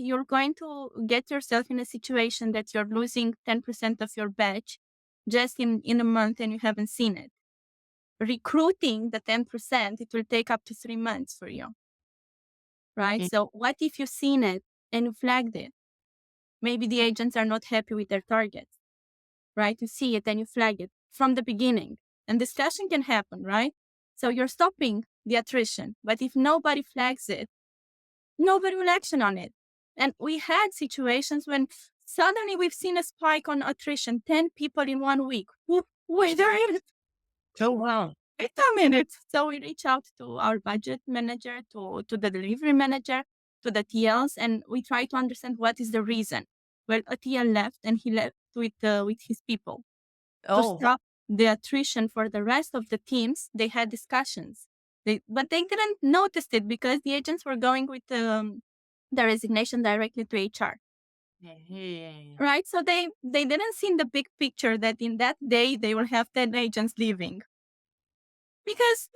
you're going to get yourself in a situation that you're losing 10% of your batch just in a month and you haven't seen it. Recruiting the 10%, it will take up to 3 months for you, right? Mm. So what if you've seen it and you flagged it? Maybe the agents are not happy with their targets, right? You see it and you flag it from the beginning. And discussion can happen, right? So you're stopping the attrition. But if nobody flags it, nobody will action on it. And we had situations when suddenly we've seen a spike on attrition, 10 people in 1 week. Wait a minute. Oh, wow. Wait a minute. So we reach out to our budget manager, to the delivery manager, to the TLs, and we try to understand what is the reason. Well, a TL left and he left with his people. To Oh, stop the attrition for the rest of the teams, they had discussions. But they didn't notice it because the agents were going with the resignation directly to HR, yeah. right? So they didn't see the big picture that in that day they will have 10 agents leaving because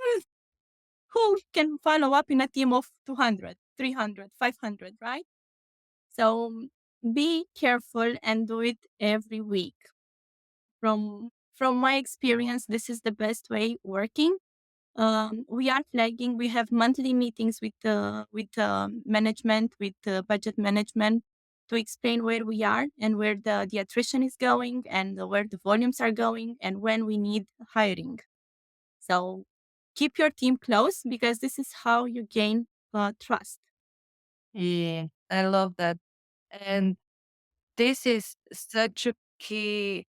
who can follow up in a team of 200, 300, 500, right? So be careful and do it every week. From my experience, this is the best way working. We are flagging. We have monthly meetings with management, with budget management, to explain where we are and where the attrition is going and where the volumes are going and when we need hiring. So keep your team close because this is how you gain trust. Yeah, I love that. And this is such a key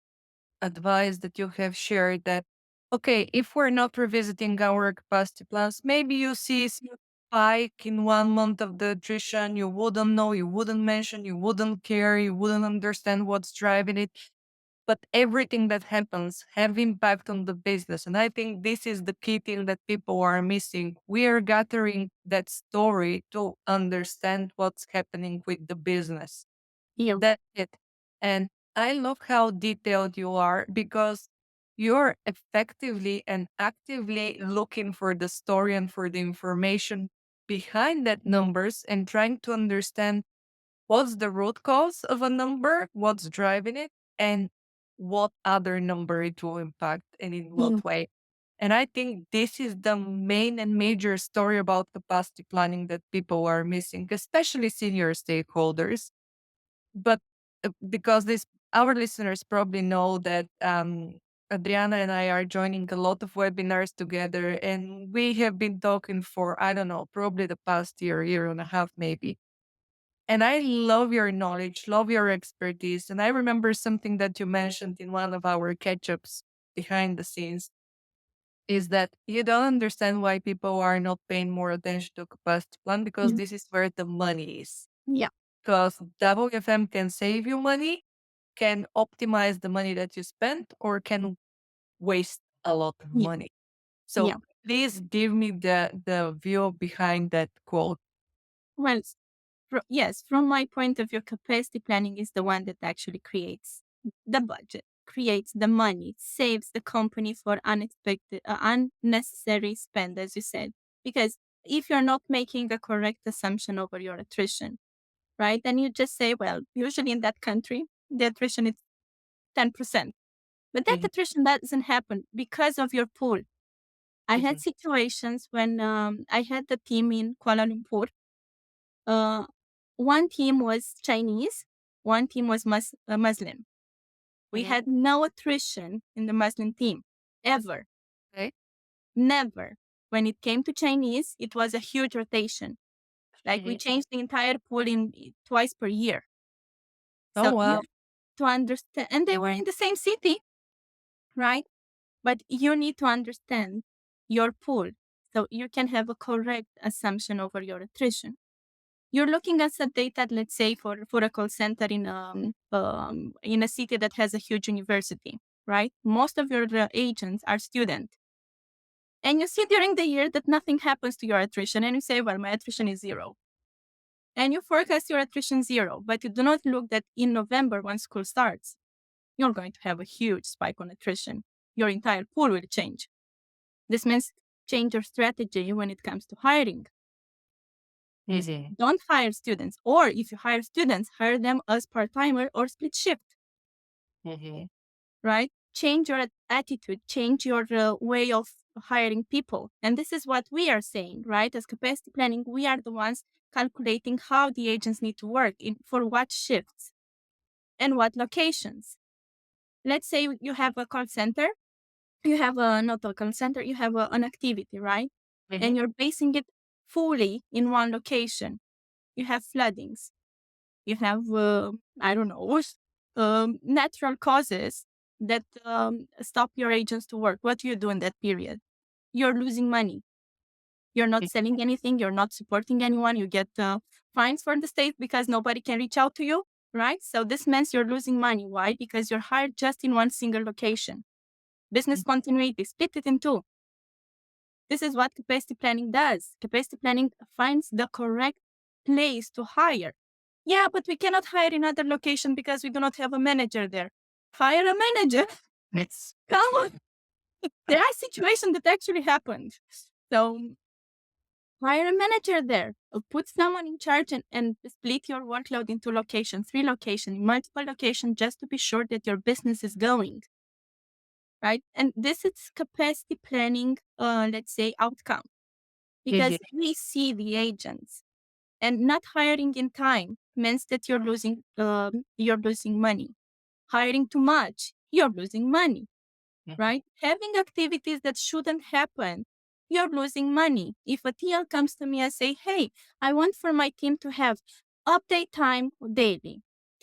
advice that you have shared that, okay, if we're not revisiting our capacity plans, maybe you see a spike in 1 month of the attrition, you wouldn't know, you wouldn't mention, you wouldn't care, you wouldn't understand what's driving it. But everything that happens have impact on the business. And I think this is the key thing that people are missing. We are gathering that story to understand what's happening with the business. Yeah. That's it. And I love how detailed you are because you're effectively and actively looking for the story and for the information behind that numbers and trying to understand what's the root cause of a number, what's driving it, and what other number it will impact and in Yeah. what way. And I think this is the main and major story about capacity planning that people are missing, especially senior stakeholders. But because this, our listeners probably know that Adriana and I are joining a lot of webinars together, and we have been talking for, I don't know, probably the past year, year and a half, maybe. And I love your knowledge, love your expertise. And I remember something that you mentioned in one of our catch ups behind the scenes is that you don't understand why people are not paying more attention to capacity plan because Yeah. this is where the money is. Yeah. Because WFM can save you money, can optimize the money that you spend, or can waste a lot of Yeah. money. So Yeah. please give me the view behind that quote. Well, yes, from my point of view, capacity planning is the one that actually creates the budget, creates the money, saves the company for unexpected, unnecessary spend, as you said. Because if you're not making a correct assumption over your attrition, right, then you just say, well, usually in that country, the attrition is 10%. But that Mhm. attrition doesn't happen because of your pool. I had Mhm. situations when I had the team in Kuala Lumpur. Uh, one team was Chinese, one team was Muslim. We Mhm. had no attrition in the Muslim team, ever, Okay. never. When it came to Chinese, it was a huge rotation. Like we Mhm. changed the entire pool in twice per year. Oh So you wow. have to understand, and they were in the same city, right? But you need to understand your pool so you can have a correct assumption over your attrition. You're looking at the data, let's say, for a call center in a city that has a huge university, right? Most of your agents are students. And you see during the year that nothing happens to your attrition, and you say, well, my attrition is zero. And you forecast your attrition zero, but you do not look that in November, when school starts, you're going to have a huge spike on attrition. Your entire pool will change. This means change your strategy when it comes to hiring. Mhm. Don't hire students. Or if you hire students, hire them as part-timer or split shift, Mhm. right? Change your attitude, change your way of hiring people. And this is what we are saying, right? As capacity planning, we are the ones calculating how the agents need to work for what shifts and what locations. Let's say you have a call center, you have not a call center, you have an activity, right? Mhm. And you're basing it fully in one location. You have floodings, you have, I don't know, natural causes that stop your agents to work. What do you do in that period? You're losing money. You're not selling anything. You're not supporting anyone. You get fines for the state because nobody can reach out to you, right? So this means you're losing money. Why? Because you're hired just in one single location. Business continuity, split it in two. This is what capacity planning does. Capacity planning finds the correct place to hire. Yeah, but we cannot hire in other location because we do not have a manager there. Hire a manager. It's Come on. There are situations that actually happened. So hire a manager there. Or put someone in charge and split your workload into location, 3 locations, multiple locations, just to be sure that your business is going. Right. And this is capacity planning, let's say, outcome. Mhm. Because we see the agents and not hiring in time means that you're losing money. Hiring too much, you're losing money, Mhm. right? Having activities that shouldn't happen, you're losing money. If a TL comes to me and say, hey, I want for my team to have update time daily,